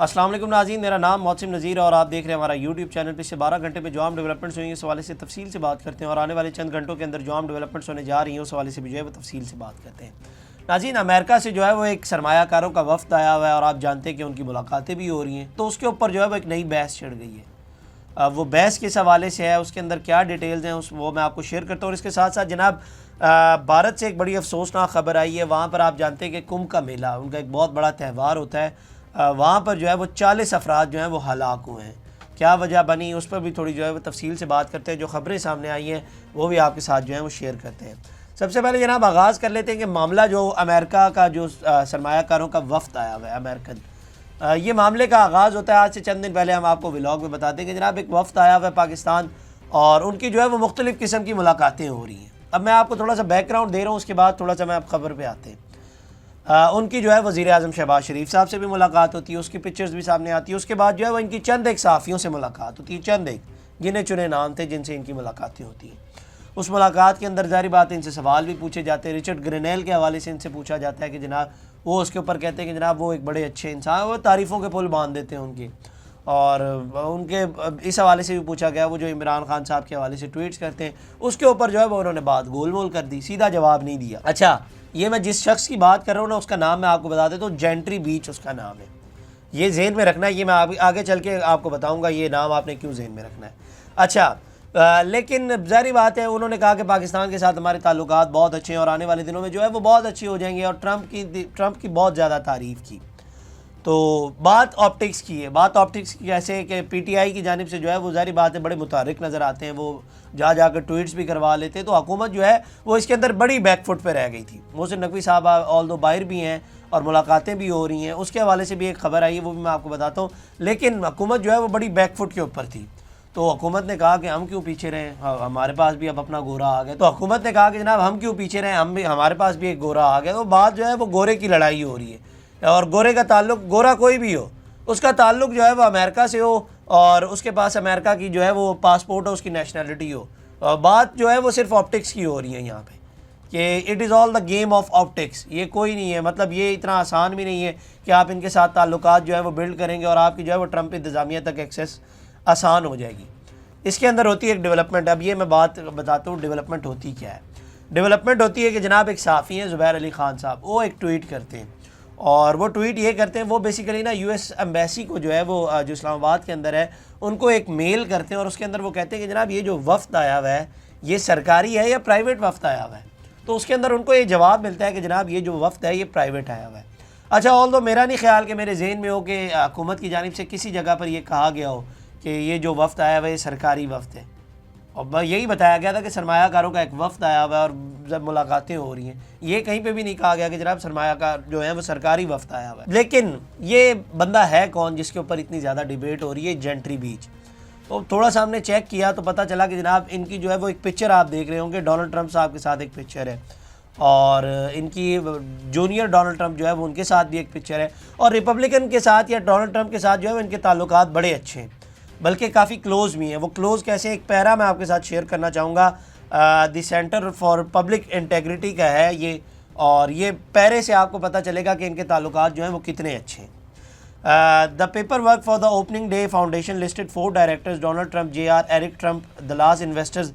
अस्सलाम वालेकुम नाज़रीन, मेरा नाम मोहसिन नज़ीर और आप देख रहे हैं हमारा यूट्यूब चैनल। पिछले 12 घंटे में जो आम डेवलपमेंट्स हुई हैं उस हवाले से तफसील से बात करते हैं और आने वाले चंद घंटों के अंदर जो आम डेवलपमेंट्स होने जा रही हैं उस हवाले से भी जो है वो तफसील से बात करते हैं। नाज़रीन, अमेरिका से जो है वो एक सरमायाकारों का वफ़द आया हुआ है और आप जानते हैं कि उनकी मुलाकातें भी हो रही हैं, तो उसके ऊपर जो है वो एक नई बहस छिड़ गई है। वो बहस किस हवाले से है, उसके अंदर क्या डिटेल्स हैं, उस वो मैं आपको शेयर करता हूँ। और इसके साथ साथ जनाब भारत से एक बड़ी अफसोसनाक खबर आई है। वहाँ पर आप जानते हैं कि कुंभ का मेला, उनका एक बहुत बड़ा त्यौहार होता है। वहाँ पर जो है वो 40 अफराद जो हैं वो हलाक हुए हैं। क्या वजह बनी, उस पर भी थोड़ी जो है वो तफसील से बात करते हैं। जो ख़बरें सामने आई हैं वो भी आपके साथ जो है वो शेयर करते हैं। सबसे पहले जनाब आगाज़ कर लेते हैं कि मामला जो अमेरिका का जो सरमायाकारों का वफ़द आया हुआ है अमेरिकन, ये मामले का आगाज़ होता है आज से चंद दिन पहले। हम आपको व्लॉग में बताते हैं कि जनाब एक वफ़द आया हुआ है पाकिस्तान और उनकी जो है वो मुख्तलिफ़ किस्म की मुलाकातें हो रही हैं। अब मैं आपको थोड़ा सा बैकग्राउंड दे रहा हूँ, उसके बाद थोड़ा सा मैं आप खबर पे आते हैं। उनकी जो है वज़ीर आज़म शहबाज शरीफ साहब से भी मुलाकात होती है, उसकी पिक्चर्स भी सामने आती है। उसके बाद जो है वो इनकी चंद एक सहाफ़ियों से मुलाकात होती है, चंद एक गिने चुने नाम थे जिनसे इनकी मुलाकातें होती हैं। उस मुलाकात के अंदर ज़ाहिर बात इनसे सवाल भी पूछे जाते हैं। रिचर्ड ग्रेनेल के हवाले से इनसे पूछा जाता है कि जनाब वो उसके ऊपर कहते हैं कि जनाब वो एक बड़े अच्छे इंसान, वो तारीफ़ों के पुल बांध देते हैं उनकी। और उनके इस हवाले से भी पूछा गया, वो जो इमरान खान साहब के हवाले से ट्वीट्स करते हैं उसके ऊपर जो है वो उन्होंने बात गोल मोल कर दी, सीधा जवाब नहीं दिया। अच्छा, ये मैं जिस शख्स की बात कर रहा हूँ ना उसका नाम मैं आपको बता देता हूँ, जेंट्री बीच उसका नाम है। ये जेहन में रखना है, ये मैं आगे चल के आपको बताऊँगा ये नाम आपने क्यों जेहन में रखना है। अच्छा, लेकिन ज़ाहिर बात है उन्होंने कहा कि पाकिस्तान के साथ हमारे ताल्लुकात बहुत अच्छे हैं और आने वाले दिनों में जो है वो बहुत अच्छी हो जाएंगे और ट्रंप की बहुत ज़्यादा तारीफ़ की। तो बात ऑप्टिक्स की है। बात ऑप्टिक्स की कैसे कि पीटीआई की जानिब से जो है वो ज़ाहिर बात है बड़े मुतहर्रिक नज़र आते हैं, वो जाकर ट्वीट्स भी करवा लेते हैं। तो हुकूमत जो है वो इसके अंदर बड़ी बैकफुट पे रह गई थी। मोहसिन नकवी साहब ऑल दो बाहर भी हैं और मुलाकातें भी हो रही हैं, उसके हवाले से भी एक खबर आई है, वो भी मैं आपको बताता हूँ। लेकिन हुकूमत जो है वो बड़ी बैकफुट के ऊपर थी। तो हुकूमत ने कहा कि हम क्यों पीछे रहें, हमारे पास भी अब अपना गोरा आ गया। तो हुकूमत ने कहा कि जनाब हम क्यों पीछे रहें, हमारे पास भी एक गोरा आ गया। तो बात जो है वो गोरे की लड़ाई हो रही है और गोरे का ताल्लुक, गोरा कोई भी हो उसका ताल्लुक जो है वो अमेरिका से हो और उसके पास अमेरिका की जो है वो पासपोर्ट हो, उसकी नेशनलिटी हो। और बात जो है वो सिर्फ ऑप्टिक्स की हो रही है यहाँ पे कि it is all the game of optics. ये कोई नहीं है, मतलब ये इतना आसान भी नहीं है कि आप इनके साथ ताल्लुकात जो है वो बिल्ड करेंगे और आपकी जो है वो ट्रंप इंतज़ामिया तक एक्सेस आसान हो जाएगी। इसके अंदर होती है एक डेवलपमेंट। अब ये मैं बात बताता हूँ डेवलपमेंट होती क्या है। डेवलपमेंट होती है कि जनाब एक सहाफ़ी हैं ज़ुबैर अली ख़ान साहब, वो एक ट्वीट करते हैं और वो ट्वीट ये करते हैं, वो बेसिकली ना यूएस एम्बेसी को जो है वो जो इस्लामाबाद के अंदर है उनको एक मेल करते हैं और उसके अंदर वो कहते हैं कि जनाब ये जो वफ़द आया हुआ है ये सरकारी है या प्राइवेट वफ़द आया हुआ है। तो उसके अंदर उनको ये जवाब मिलता है कि जनाब ये जो वफ़द है ये प्राइवेट आया हुआ है। अच्छा, ऑल्दो मेरा नहीं ख्याल कि मेरे जहन में हो कि हुकूमत की जानिब से किसी जगह पर यह कहा गया हो कि ये जो वफ़द आया हुआ है ये सरकारी वफ़द है। और यही बताया गया था कि सरमायाकारों का एक वफ़द आया हुआ है और जब मुलाकातें हो रही हैं, ये कहीं पे भी नहीं कहा गया कि जनाब सरमायाकार जो है वो सरकारी वफ़द आया हुआ है। लेकिन ये बंदा है कौन जिसके ऊपर इतनी ज़्यादा डिबेट हो रही है, जेंट्री बीच। तो थोड़ा सा हमने चेक किया तो पता चला कि जनाब इनकी जो है वो एक पिक्चर आप देख रहे होंगे, डोनाल्ड ट्रंप साहब के साथ एक पिक्चर है और इनकी जूनियर डोनाल्ड ट्रंप जो है वो उनके साथ भी एक पिक्चर है और रिपब्लिकन के साथ या डोनाल्ड ट्रंप के साथ जो है वो इनके ताल्लुकात बड़े अच्छे हैं, बल्कि काफ़ी क्लोज़ भी हैं। वो क्लोज़ कैसे, एक पैरा मैं आपके साथ शेयर करना चाहूँगा। The centre for public integrity का है ये और ये पैरे से आपको पता चलेगा कि इनके ताल्लुकात जो हैं वो कितने अच्छे हैं। The paper work for the opening day foundation listed 4 directors Donald Trump, JR, Eric Trump, Dallas investors,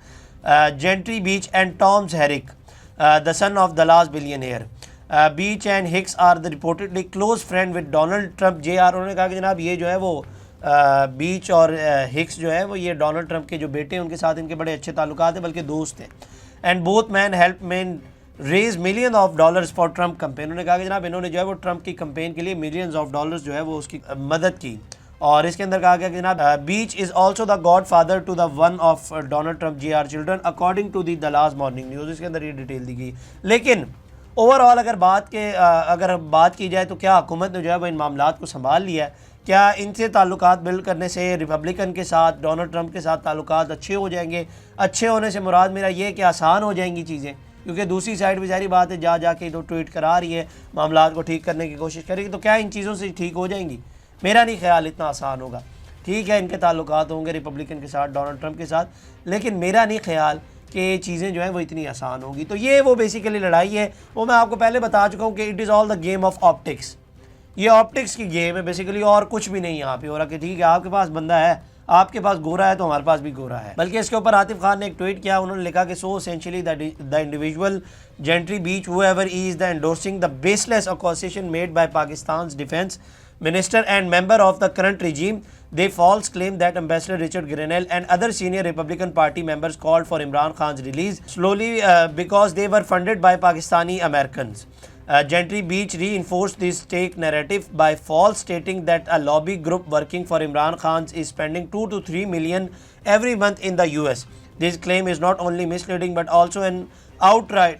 Gentry Beach and Toms Herrick, the son of Dallas billionaire. Beach and Hicks are the reportedly close friend with Donald Trump, JR। उन्होंने कहा कि जनाब ये जो है वो बीच और Hicks जो है वो ये डोनाल्ड ट्रंप के जो बेटे हैं उनके साथ इनके बड़े अच्छे ताल्लुकात हैं, बल्कि दोस्त हैं। And both man help man raise $millions for Trump campaign. उन्होंने कहा कि जनाब इन्होंने जो है वो ट्रंप की कंपेन के लिए $millions जो है वो उसकी मदद की। और इसके अंदर कहा गया कि जनाब बीच is also the godfather to the one of Donald Trump, JR children, according to the Dallas Morning News. इसके अंदर ये डिटेल दी गई। लेकिन ओवरऑल अगर बात की जाए तो क्या हुकूमत ने जो है वो इन मामलात को संभाल लिया है? क्या इनसे ताल्लुकात बिल्ड करने से रिपब्लिकन के साथ, डोनाल्ड ट्रंप के साथ ताल्लुकात अच्छे हो जाएंगे? अच्छे होने से मुराद मेरा ये कि आसान हो जाएंगी चीज़ें, क्योंकि दूसरी साइड भी जारी बात है जाके तो ट्वीट करा रही है, मामलात को ठीक करने की कोशिश करेगी। तो क्या इन चीज़ों से ठीक हो जाएंगी? मेरा नहीं ख्याल इतना आसान होगा। ठीक है, इनके ताल्लुकात होंगे रिपब्लिकन के साथ, डोनाल्ड ट्रंप के साथ, लेकिन मेरा नहीं ख्याल कि चीज़ें जो हैं वो इतनी आसान होगी। तो ये वो बेसिकली लड़ाई है, वो मैं आपको पहले बता चुका हूँ कि it is all the game of optics. ये ऑप्टिक्स की गेम है बेसिकली, और कुछ भी नहीं यहाँ पे हो रहा कि ठीक है आपके पास बंदा है, आपके पास गोरा है तो हमारे पास भी गोरा है। बल्कि इसके ऊपर आतिफ खान ने एक ट्वीट किया, उन्होंने लिखा कि so essentially the individual gentry beach whoever is the endorsing the baseless accusation made by Pakistan's defense minister and member of the current regime, they false claim that Ambassador Richard Grenell and other senior Republican Party members called for Imran Khan's release slowly because they were funded by Pakistani Americans. Gentry Beach reinforced this fake narrative by false stating that a lobby group working for Imran Khan is spending 2 to 3 million every month in the US. This claim is not only misleading but also an outright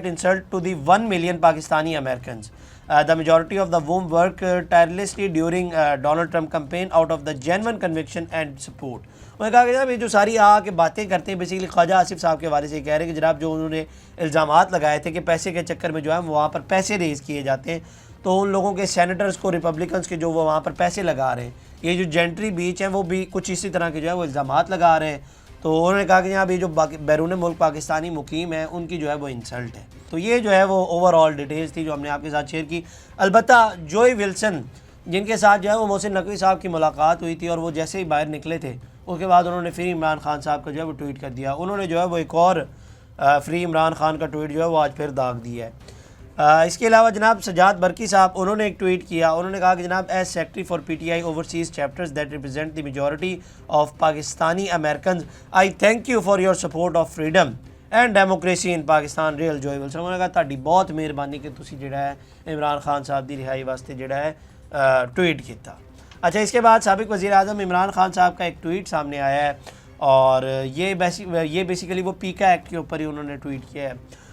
insult to the 1 million Pakistani Americans. The majority of the whom work tirelessly during Donald Trump campaign out of the genuine conviction and support. उन्होंने कहा कि जनाब ये जो सारी आके बातें करते हैं बेसिकली ख्वाजा आसिफ साहब के हवाले से कह रहे हैं कि जनाब जो उन्होंने इल्ज़ामात लगाए थे कि पैसे के चक्कर में जो है वहाँ पर पैसे रेज़ किए जाते हैं, तो उन लोगों के सेनेटर्स को रिपब्लिकन्स के जो वो वहाँ पर पैसे लगा रहे हैं, ये जो जेंट्री बीच हैं वो भी कुछ इसी तरह के जो है वो इल्ज़ामात लगा रहे हैं। तो उन्होंने कहा कि जनाब ये जो बैरून मुल्क पाकिस्तानी मुकीम है उनकी जो है वो इंसल्ट है। तो ये जो है वो ओवरऑल डिटेल्स थी जो हमने आपके साथ शेयर की। अलबत्ता जोई विल्सन जिनके साथ जो है वो मोहसिन नकवी साहब की मुलाकात हुई थी और वो जैसे ही बाहर निकले थे उसके बाद उन्होंने फिर इमरान खान साहब का जो है वो ट्वीट कर दिया। उन्होंने जो है वो एक और फ्री इमरान खान का ट्वीट जो है वो आज फिर दाग दिया है। इसके अलावा जनाब सजाद बरकी साहब उन्होंने एक ट्वीट किया, उन्होंने कहा कि जनाब as secretary for PTI overseas chapters that represent the majority of Pakistani American, I thank you for your support of freedom and democracy in Pakistan real Joe Wilson. उन्होंने कहा ताड़ी बहुत मेहरबानी कि तुसी जिहड़ा है इमरान खान साहब की रिहाई वास्ते जिहड़ा है ट्वीट किया। अच्छा, इसके बाद साबिक वज़ीर आज़म इमरान खान साहब का एक ट्वीट सामने आया है और ये बेसिकली वो पीका एक्ट के ऊपर ही उन्होंने ट्वीट किया है।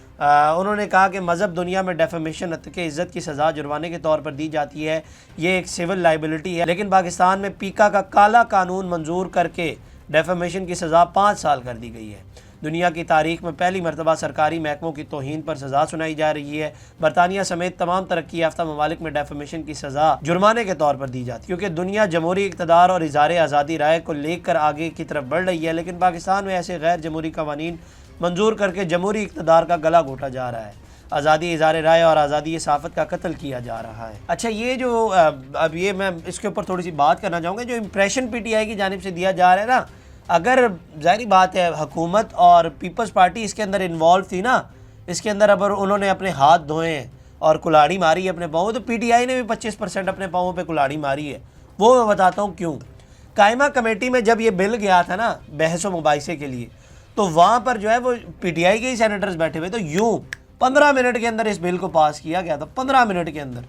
उन्होंने कहा कि मज़हब दुनिया में डेफेमेशन के इज़्ज़त की सज़ा जुर्माने के तौर पर दी जाती है, ये एक सिविल लाइबिलिटी है, लेकिन पाकिस्तान में पीका का काला कानून मंजूर करके डेफेमेशन की सज़ा 5 साल कर दी गई है। दुनिया की तारीख में पहली मरतबा सरकारी महकमों की तौहीन पर सज़ा सुनाई जा रही है। बरतानिया समेत तमाम तरक्की याफ्ता ममालिक में डेफेमेशन की सज़ा जुर्माने के तौर पर दी जाती है क्योंकि दुनिया जमहूरी इक़्तिदार और इज़हार आज़ादी राय को लेकर आगे की तरफ बढ़ रही है, लेकिन पाकिस्तान में ऐसे गैर जमहूरी कवानीन मंजूर करके जमहूरी इक़्तिदार का गला घोटा जा रहा है। आज़ादी इज़हार राय और आज़ादी सहाफ़त का कत्ल किया जा रहा है। अच्छा, ये जो अब ये मैं इसके ऊपर थोड़ी सी बात करना चाहूँगा, जो इम्प्रेशन PTI की जानिब से दिया जा रहा है ना, अगर ज़ाहिर बात है हुकूमत और पीपल्स पार्टी इसके अंदर इन्वॉल्व थी ना, इसके अंदर अगर उन्होंने अपने हाथ धोए और कुल्हाड़ी मारी अपने पाँव, तो PTI ने भी 25% अपने पाँवों पे कुल्हाड़ी मारी है। वो मैं बताता हूँ क्यों। कायमा कमेटी में जब ये बिल गया था ना बहस व मुबाहिसे के लिए, तो वहाँ पर जो है वो PTI के ही सेनेटर्स बैठे हुए, तो यूँ 15 मिनट के अंदर इस बिल को पास किया गया था, 15 मिनट के अंदर।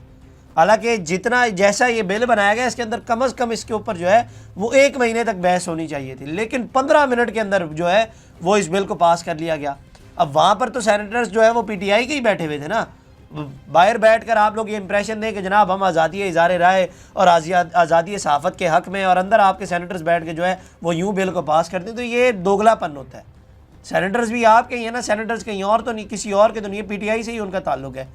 हालांकि जितना जैसा ये बिल बनाया गया इसके अंदर कम से कम इसके ऊपर जो है वो 1 महीने तक बहस होनी चाहिए थी, लेकिन 15 मिनट के अंदर जो है वो इस बिल को पास कर लिया गया। अब वहाँ पर तो सेनेटर्स जो है वो PTI के ही बैठे हुए थे ना, बाहर बैठकर आप लोग ये इंप्रेशन दें कि जनाब हम आज़ादी इज़हार राय और आज़ादी सहाफ़त के हक़ में, और अंदर आपके सेनेटर्स बैठ के जो है वो यूँ बिल को पास करते हैं, तो ये दोगलापन होता है। सेनेटर्स भी आपके ही है ना, सेनेटर्स कहीं और तो नहीं, किसी और के तो नहीं है, PTI से ही उनका ताल्लुक है।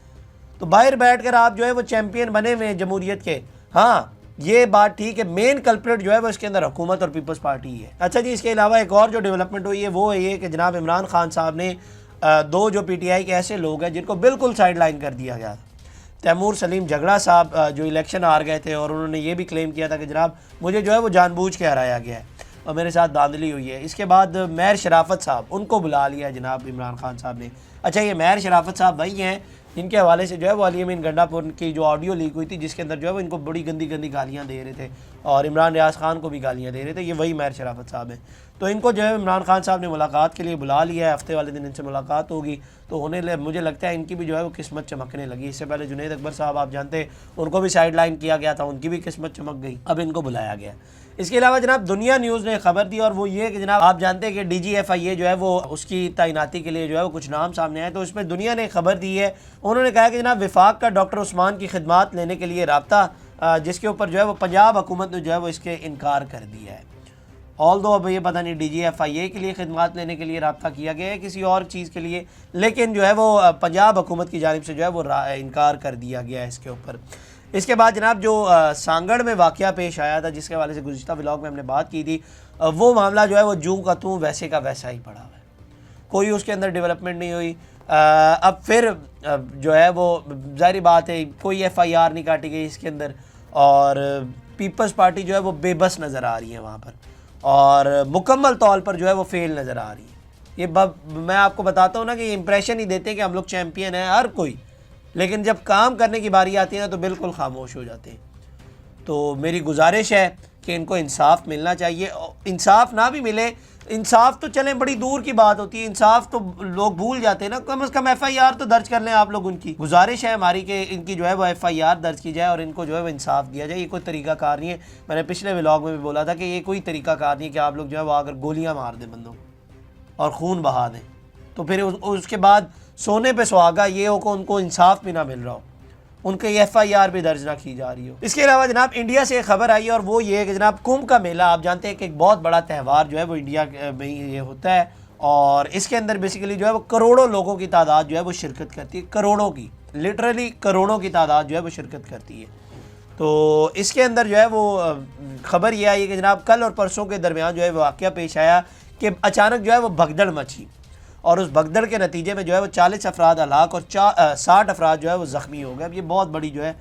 तो बाहर बैठकर आप जो है वो चैम्पियन बने हुए हैं जमहूरियत के। हाँ, ये बात ठीक है, मेन कल्प्रिट जो है वो इसके अंदर हुकूमत और पीपल्स पार्टी है। अच्छा जी, इसके अलावा एक और जो डेवलपमेंट हुई है वो है ये कि जनाब इमरान खान साहब ने 2 जो PTI के ऐसे लोग हैं जिनको बिल्कुल साइड लाइन कर दिया गया। तैमूर सलीम झगड़ा साहब जो इलेक्शन हार गए थे और उन्होंने ये भी क्लेम किया था कि जनाब मुझे जो है वो जानबूझ के हराया गया है और मेरे साथ धांधली हुई है। इसके बाद महर शराफत साहब, उनको बुला लिया जनाब इमरान खान साहब ने। अच्छा, ये महर शराफत साहब वही हैं इनके हवाले से जो है वो अली अमीन गंडापुर की जो ऑडियो लीक हुई थी जिसके अंदर जो है वो इनको बड़ी गंदी गंदी गालियाँ दे रहे थे और इमरान रियाज खान को भी गालियाँ दे रहे थे, ये वही महर शराफत साहब हैं। तो इनको जो है इमरान खान साहब ने मुलाकात के लिए बुला लिया है, हफ्ते वाले दिन इनसे मुलाकात होगी, तो मुझे लगता है इनकी भी जो है वो किस्मत चमकने लगी। इससे पहले जुनैद अकबर साहब आप जानते हैं उनको भी साइड लाइन किया गया था, उनकी भी किस्मत चमक गई, अब इनको बुलाया गया। इसके अलावा जनाब दुनिया न्यूज़ ने खबर दी और वो ये कि जनाब आप जानते हैं कि DGFIA जो है वो उसकी तैनाती के लिए जो है वो कुछ नाम सामने आए, तो उसमें दुनिया ने खबर दी है। उन्होंने कहा कि जनाब विफाक का डॉक्टर उस्मान की खिदमात लेने के लिए रब्ता, जिसके ऊपर जो है वो पंजाब हुकूमत ने जो है वो इसके इनकार कर दिया है। ऑल्दो अब ये पता नहीं DGFIA के लिए खिदमात लेने के लिए रब्ता किया गया है किसी और चीज़ के लिए, लेकिन जो है वो पंजाब हुकूमत की जानिब से जो है वो इनकार कर दिया गया है इसके ऊपर। इसके बाद जनाब जो सांगड़ में वाक़या पेश आया था जिसके हवाले से गुज़िश्ता व्लॉग में हमने बात की थी, वो मामला जो है वो जूँ का तूँ वैसे का वैसा ही पड़ा हुआ है, कोई उसके अंदर डेवलपमेंट नहीं हुई। अब फिर जो है वो ज़ाहिर बात है कोई FIR नहीं काटी गई इसके अंदर, और पीपल्स पार्टी जो है वो बेबस नज़र आ रही है वहाँ पर, और मुकम्मल तौर पर जो है वो फेल नज़र आ रही है। ये मैं आपको बताता हूँ ना कि ये इंप्रेशन ही देते हैं कि हम लोग चैम्पियन हैं हर कोई, लेकिन जब काम करने की बारी आती है ना तो बिल्कुल खामोश हो जाते हैं। तो मेरी गुजारिश है कि इनको इंसाफ मिलना चाहिए। इंसाफ ना भी मिले, इंसाफ तो चलें बड़ी दूर की बात होती है, इंसाफ तो लोग भूल जाते हैं ना, कम से कम FIR तो दर्ज कर लें आप लोग। उनकी गुजारिश है हमारी कि इनकी जो है वो FIR दर्ज की जाए और इनको जो है वो इंसाफ दिया जाए। ये कोई तरीक़ाकार नहीं है, मैंने पिछले व्लॉग में भी बोला था कि ये कोई तरीक़ाकार नहीं है कि आप लोग जो है वो आकर गोलियाँ मार दें बंदों और खून बहा दें, तो फिर उसके बाद सोने पे सुहागा ये हो कि उनको इंसाफ भी ना मिल रहा हो, उनके FIR भी दर्ज ना की जा रही हो। इसके अलावा जनाब इंडिया से एक खबर आई है और वो ये है कि जनाब कुंभ का मेला, आप जानते हैं कि एक बहुत बड़ा त्यौहार जो है वो इंडिया में ये होता है, और इसके अंदर बेसिकली जो है वो करोड़ों लोगों की तादाद जो है वो शिरकत करती है, करोड़ों की, लिटरली करोड़ों की तादाद जो है वो शिरकत करती है। तो इसके अंदर जो है वो खबर ये आई है कि जनाब कल और परसों के दरमियान जो है वो वाक़या पेश आया कि अचानक जो है वो भगदड़ मची, और उस भगदड़ के नतीजे में जो है वो 40 अफराद हलाक और 60 अफराद जो है वो ज़ख्मी हो गए। अब ये बहुत बड़ी जो है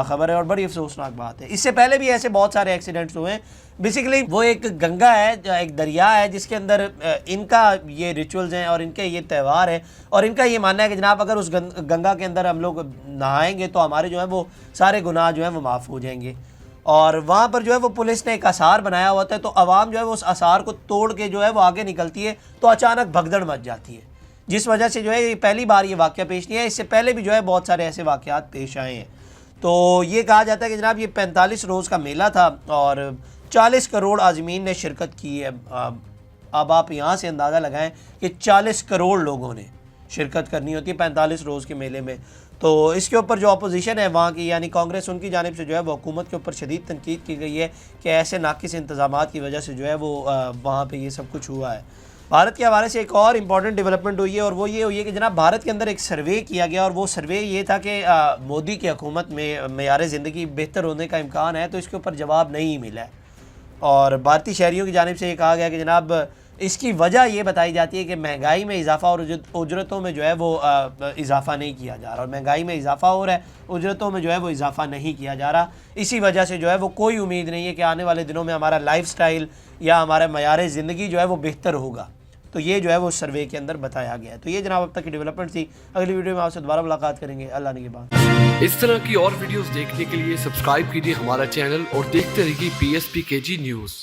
ख़बर है और बड़ी अफसोसनाक बात है। इससे पहले भी ऐसे बहुत सारे एक्सीडेंट्स हुए हैं। बेसिकली वो एक गंगा है, एक दरिया है जिसके अंदर इनका ये रिचुअल्स हैं और इनके ये त्यौहार है, और इनका ये मानना है कि जनाब अगर उस गंगा के अंदर हम लोग नहाएंगे तो हमारे जो है वो सारे गुनाह जो है वो माफ़ हो जाएंगे। और वहाँ पर जो है वो पुलिस ने एक आसार बनाया होता है, तो आवाम जो है वो उस आसार को तोड़ के जो है वो आगे निकलती है, तो अचानक भगदड़ मच जाती है, जिस वजह से जो है ये पहली बार ये वाक़या पेश नहीं है, इससे पहले भी जो है बहुत सारे ऐसे वाक़यात पेश आए हैं। तो ये कहा जाता है कि जनाब ये 45 रोज़ का मेला था और 40 करोड़ आज़मीन ने शिरकत की है। अब आप यहाँ से अंदाज़ा लगाएं कि 40 करोड़ लोगों ने शिरकत करनी होती है 45 रोज़ के मेले में। तो इसके ऊपर जो अपोजिशन है वहाँ की, यानी कांग्रेस, उनकी जानिब से जो है वो हुकूमत के ऊपर शदीद तनकीद की गई है कि ऐसे नाकिस इंतज़ामात की वजह से जो है वो वहाँ पे ये सब कुछ हुआ है। भारत के हवाले से एक और इम्पॉर्टेंट डेवलपमेंट हुई है और वो ये हुई है कि जनाब भारत के अंदर एक सर्वे किया गया, और वो सर्वे ये था कि मोदी की हुकूमत में मेयार ज़िंदगी बेहतर होने का इम्कान है, तो इसके ऊपर जवाब नहीं मिला है। और भारतीय शहरियों की जानिब से ये कहा गया कि जनाब इसकी वजह ये बताई जाती है कि महंगाई में इजाफा और उजरतों में जो है वो इजाफा नहीं किया जा रहा, और महंगाई में इजाफा हो रहा है, उजरतों में जो है वो इजाफा नहीं किया जा रहा। इसी वजह से जो है वो कोई उम्मीद नहीं है कि आने वाले दिनों में हमारा लाइफस्टाइल या हमारा मयार ज़िंदगी जो है वो बेहतर होगा। तो ये जो है वो सर्वे के अंदर बताया गया है। तो ये जनाब अब तक की डेवलपमेंट थी। अगली वीडियो में आपसे दोबारा मुलाकात करेंगे, अल्लाह ने के बाद। इस तरह की और वीडियोस देखने के लिए सब्सक्राइब कीजिए हमारा चैनल और देखते रहिए PSP KG न्यूज़।